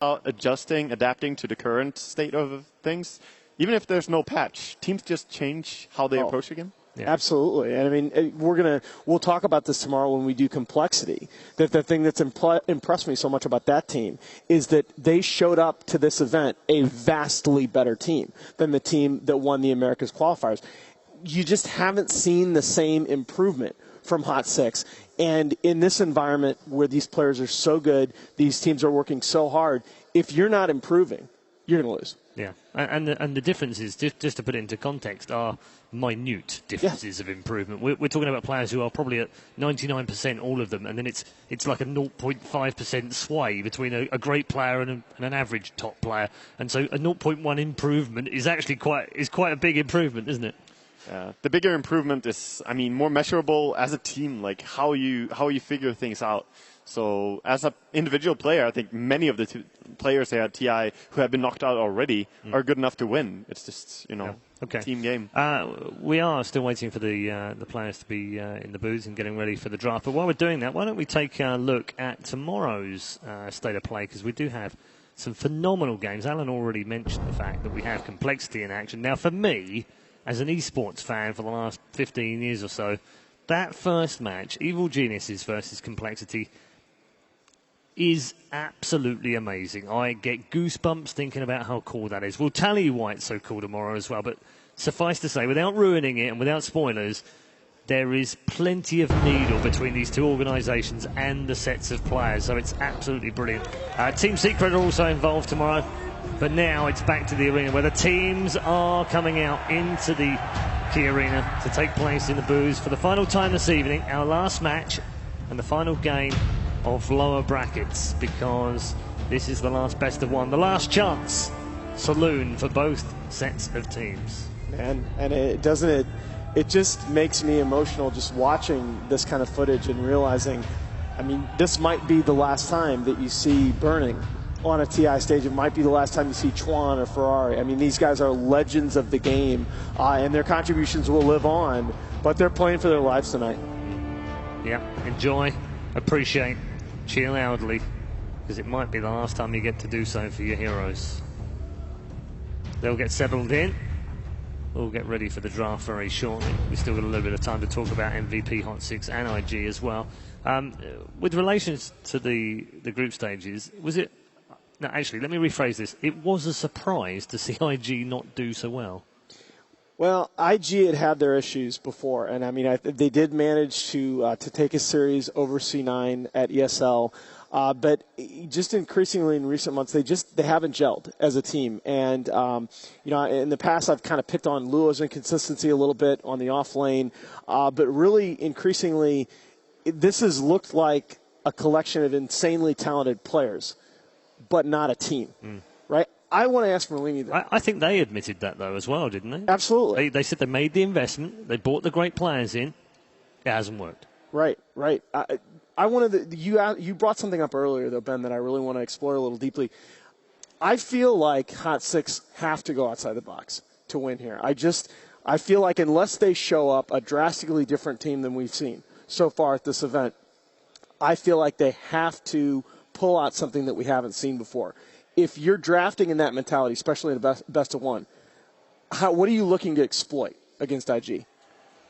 adjusting, adapting to the current state of things. Even if there's no patch, teams just change how they approach the game. Yeah. Absolutely. And I mean, we'll talk about this tomorrow when we do complexity. That the thing that's impressed me so much about that team is that they showed up to this event a vastly better team than the team that won the Americas qualifiers. You just haven't seen the same improvement from Hot Six. And in this environment where these players are so good, these teams are working so hard, if you're not improving, you're going to lose. Yeah, and the differences, just to put it into context, are minute differences of improvement. We're talking about players who are probably at 99%, all of them, and then it's like a 0.5% sway between a great player and an average top player. And so a 0.1 improvement is actually quite a big improvement, isn't it? The bigger improvement is, more measurable as a team, like how you figure things out. So as an individual player, I think many of the players here at TI who have been knocked out already are good enough to win. It's just, team game. We are still waiting for the players to be in the booths and getting ready for the draft. But while we're doing that, why don't we take a look at tomorrow's state of play, because we do have some phenomenal games. Alan already mentioned the fact that we have complexity in action. Now, for me, as an esports fan for the last 15 years or so, that first match, Evil Geniuses versus Complexity, is absolutely amazing. I get goosebumps thinking about how cool that is. We'll tell you why it's so cool tomorrow as well, but suffice to say, without ruining it and without spoilers, there is plenty of needle between these two organisations and the sets of players, so it's absolutely brilliant. Team Secret are also involved tomorrow, but now it's back to the arena where the teams are coming out into the key arena to take place in the booths for the final time this evening, our last match and the final game of lower brackets, because this is the last best of one, the last chance saloon for both sets of teams. Man, and it just makes me emotional just watching this kind of footage and realizing, this might be the last time that you see Burning on a TI stage. It might be the last time you see Chuan or Ferrari. These guys are legends of the game, and their contributions will live on, but they're playing for their lives tonight. Yeah, enjoy, appreciate, cheer loudly, because it might be the last time you get to do so for your heroes. They'll get settled in. We'll get ready for the draft very shortly. We've still got a little bit of time to talk about MVP, Hot Six, and IG as well. With relations to the group stages, was it... No, actually, let me rephrase this. It was a surprise to see IG not do so well. Well, IG had their issues before, and they did manage to take a series over C9 at ESL, but just increasingly in recent months they haven't gelled as a team. And in the past I've kind of picked on Luo's inconsistency a little bit on the off lane, but really increasingly this has looked like a collection of insanely talented players, but not a team, right? I want to ask Merlini that. I think they admitted that, though, as well, didn't they? Absolutely. They said they made the investment, they brought the great players in, it hasn't worked. Right. I wanted you brought something up earlier, though, Ben, that I really want to explore a little deeply. I feel like Hot Six have to go outside the box to win here. I feel like unless they show up a drastically different team than we've seen so far at this event, I feel like they have to pull out something that we haven't seen before. If you're drafting in that mentality, especially in the best of one, what are you looking to exploit against IG?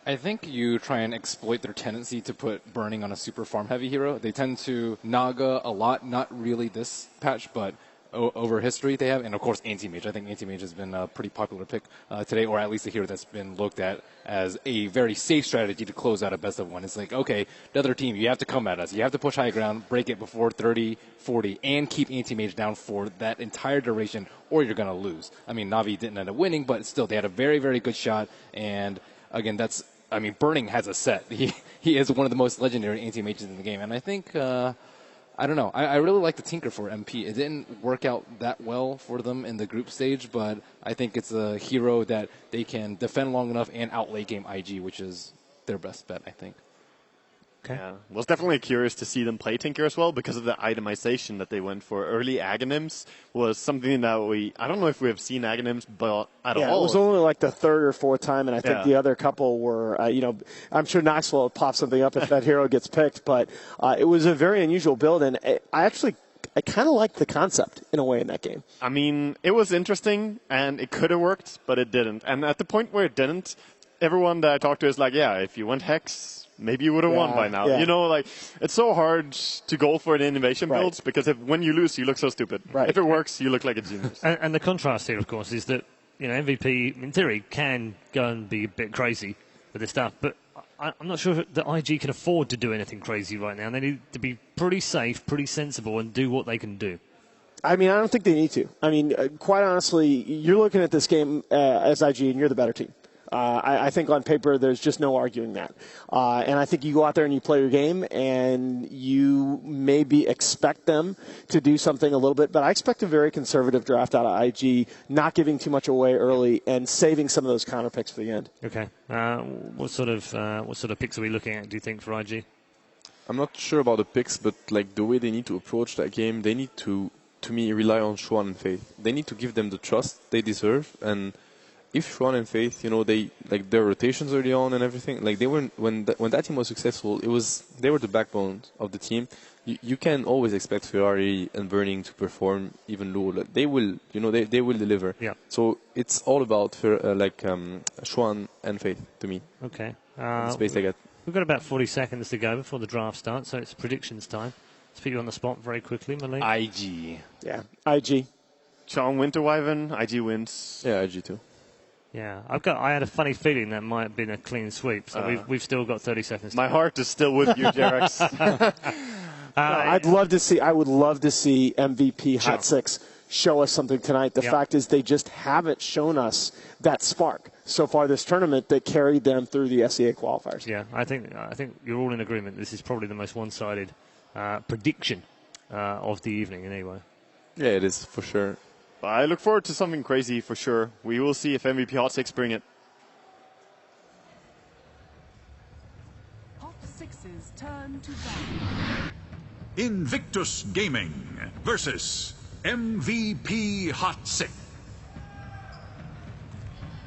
I think you try and exploit their tendency to put Burning on a super farm-heavy hero. They tend to Naga a lot, not really this patch, but over history they have. And, of course, Anti-Mage. I think Anti-Mage has been a pretty popular pick today, or at least a hero that's been looked at as a very safe strategy to close out a best of one. It's like, okay, the other team, you have to come at us. You have to push high ground, break it before 30, 40, and keep Anti-Mage down for that entire duration, or you're going to lose. Na'Vi didn't end up winning, but still, they had a very, very good shot. And, again, Burning has a set. He is one of the most legendary anti-mages in the game. And I think, I don't know, I really like the Tinker for MP. It didn't work out that well for them in the group stage, but I think it's a hero that they can defend long enough and outlate game IG, which is their best bet, I think. Okay. Yeah. Was definitely curious to see them play Tinker as well because of the itemization that they went for. Early Aghanims was something that I don't know if we have seen Aghanims at all. Yeah, it was only like the third or fourth time, and I think the other couple were, I'm sure Knox will pop something up if that hero gets picked, but it was a very unusual build, and I actually I kind of liked the concept in a way in that game. I mean, it was interesting, and it could have worked, but it didn't. And at the point where it didn't, everyone that I talked to is like, yeah, if you went Hex, maybe you would have won by now. Yeah. You know, like, it's so hard to go for an innovation build because when you lose, you look so stupid. Right. If it works, you look like a genius. And the contrast here, of course, is that MVP, in theory, can go and be a bit crazy with this stuff, but I'm not sure that IG can afford to do anything crazy right now. They need to be pretty safe, pretty sensible, and do what they can do. I mean, I don't think they need to. I mean, quite honestly, you're looking at this game as IG, and you're the better team. I think on paper there's just no arguing that. And I think you go out there and you play your game, and you maybe expect them to do something a little bit. But I expect a very conservative draft out of IG, not giving too much away early and saving some of those counter picks for the end. Okay. What sort of picks are we looking at, do you think, for IG? I'm not sure about the picks, but like the way they need to approach that game, they need to me, rely on Xuan and Faith. They need to give them the trust they deserve, and if Xuan and Faith, they like their rotations early on and everything, like they weren't when that team was successful, they were the backbone of the team. You can always expect Ferrari and Burning to perform even low. Like, they will, they will deliver. Yeah. So it's all about Xuan and Faith to me. Okay. The space they get. We've got about 40 seconds to go before the draft starts, so it's predictions time. Let's put you on the spot very quickly, Malik. IG. Yeah, IG. Chong Winterwyven, IG wins. Yeah, IG too. Yeah, I had a funny feeling that might have been a clean sweep, so we've still got 30 seconds. My heart is still with you, Jarex. I would love to see MVP Hot Six show us something tonight. The fact is they just haven't shown us that spark so far this tournament that carried them through the SEA qualifiers. Yeah, I think you're all in agreement. This is probably the most one-sided prediction of the evening, anyway. Yeah, it is for sure. I look forward to something crazy for sure. We will see if MVP Hot Six bring it. Hot Six's turn to battle. Invictus Gaming versus MVP Hot Six.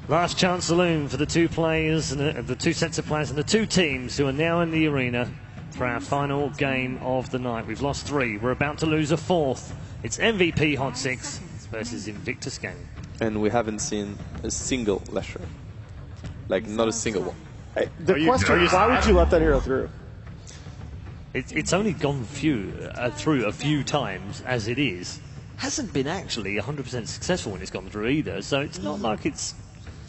Last chance saloon for the two players, and the two sets of players, and the two teams who are now in the arena for our final game of the night. We've lost 3. We're about to lose a 4th. It's MVP Hot Six versus Invictus Gaming. And we haven't seen a single Lesher. Like, not a single one. Hey, the question is, why would you let that hero through? It's only gone through a few times as it is. Hasn't been actually 100% successful when it's gone through either, so it's not like it's...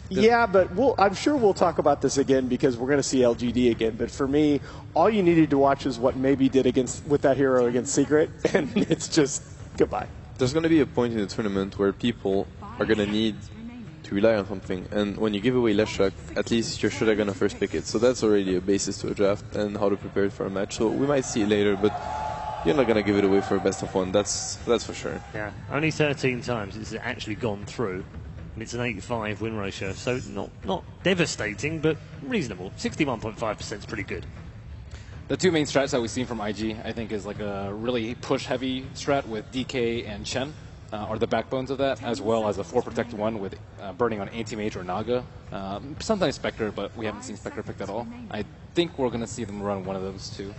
Yeah, but I'm sure we'll talk about this again because we're going to see LGD again. But for me, all you needed to watch is what Maybe did with that hero against Secret, and it's just goodbye. There's going to be a point in the tournament where people are going to need to rely on something, and when you give away Leshak, at least you're sure they're going to first pick it. So that's already a basis to a draft and how to prepare it for a match. So we might see it later, but you're not going to give it away for a best of 1. That's for sure. Yeah, only 13 times it's actually gone through. And it's an 85 win ratio, so not devastating, but reasonable. 61.5% is pretty good. The two main strats that we've seen from IG, I think, is like a really push-heavy strat with DK and Chen are the backbones of that, as well as a 4-protect one with burning on Anti-Mage or Naga. Sometimes Spectre, but we haven't seen Spectre picked at all. I think we're going to see them run one of those two.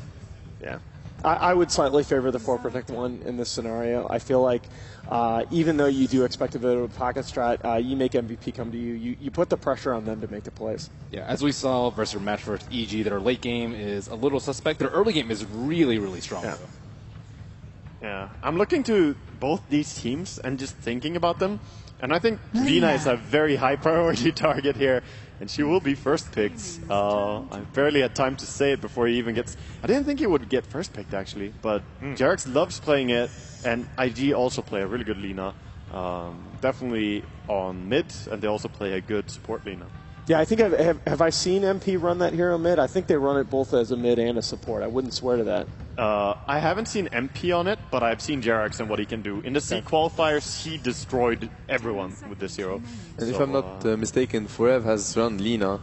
Yeah. I would slightly favor the 4-protect one in this scenario. I feel like even though you do expect a bit of a pocket strat, you make MVP come to you. You put the pressure on them to make the plays. Yeah, as we saw versus match versus EG, their late game is a little suspect. Their early game is really, really strong. Yeah. Yeah, I'm looking to both these teams and just thinking about them. And I think Vina is a very high priority target here. And she will be first picked. I barely had time to say it before he even gets... I didn't think he would get first picked, actually. But Jarex loves playing it. And IG also play a really good Lina. Definitely on mid. And they also play a good support Lina. Yeah, I think have I seen MP run that hero mid? I think they run it both as a mid and a support. I wouldn't swear to that. I haven't seen MP on it, but I've seen Jarex and what he can do. In the C qualifiers, he destroyed everyone with this hero. And if I'm not mistaken, Forev has run Lina,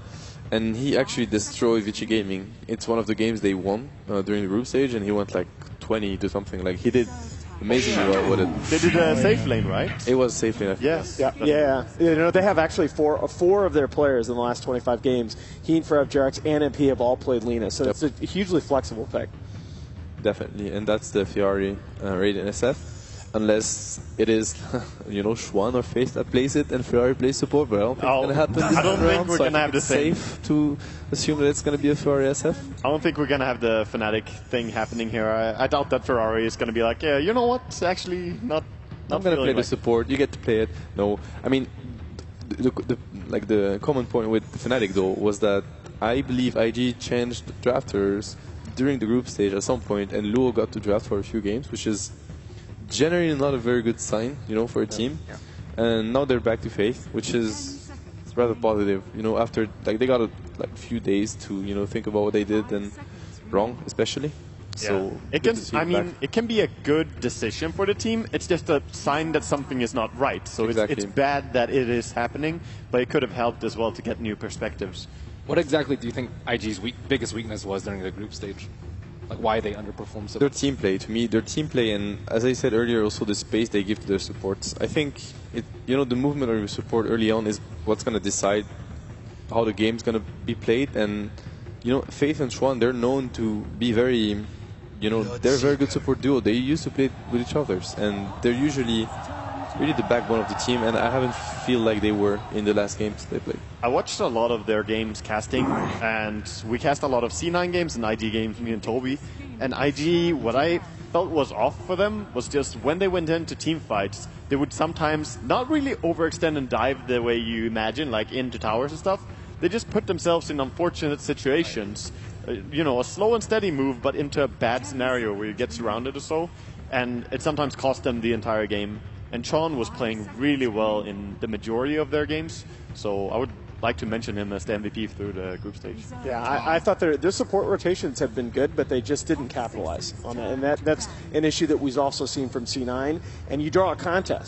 and he actually destroyed Vichy Gaming. It's one of the games they won during the group stage, and he went like 20 to something. Like, he did amazingly well with it. They did a safe lane, right? It was safe lane. Yes. Yeah. You know, they have actually four of their players in the last 25 games. He and Forev, Jarex, and MP have all played Lina, so it's a hugely flexible pick. definitely, and that's the Ferrari Raiden SF. Unless it is, Schwan or Face that plays it and Ferrari plays support, but I don't think it's going to happen. I don't think we're going to have the same. Safe to assume that it's going to be a Ferrari SF. I don't think we're going to have the Fnatic thing happening here. I doubt that Ferrari is going to be like, yeah, you know what? It's actually not I'm going to play the support. You get to play it. No, I mean, the common point with Fnatic though was that I believe IG changed drafters during the group stage at some point, and Luo got to draft for a few games, which is generally not a very good sign, for a team. Yeah. And now they're back to Faith, which is rather positive. After they got a few days to think about what they did and wrong, especially. Yeah. So it can be a good decision for the team. It's just a sign that something is not right. So exactly. it's bad that it is happening, but it could have helped as well to get new perspectives. What exactly do you think IG's biggest weakness was during the group stage? Like why they underperformed so Their team play, to me, and as I said earlier, also the space they give to their supports. I think the movement of your support early on is what's going to decide how the game's going to be played. And Faith and Schwan, they're known to be very, they're a very good support duo. They used to play with each other, and they're usually really the backbone of the team. And I haven't feel like they were in the last games they played. I watched a lot of their games casting, and we cast a lot of C9 games and IG games, me and Toby. And IG, what I felt was off for them was just when they went into team fights, they would sometimes not really overextend and dive the way you imagine, like into towers and stuff. They just put themselves in unfortunate situations. A slow and steady move, but into a bad scenario where you get surrounded or so. And it sometimes cost them the entire game. And Sean was playing really well in the majority of their games. So I would like to mention him as the MVP through the group stage. Yeah, I thought their support rotations have been good, but they just didn't capitalize on it. And that's an issue that we've also seen from C9. And you draw a contest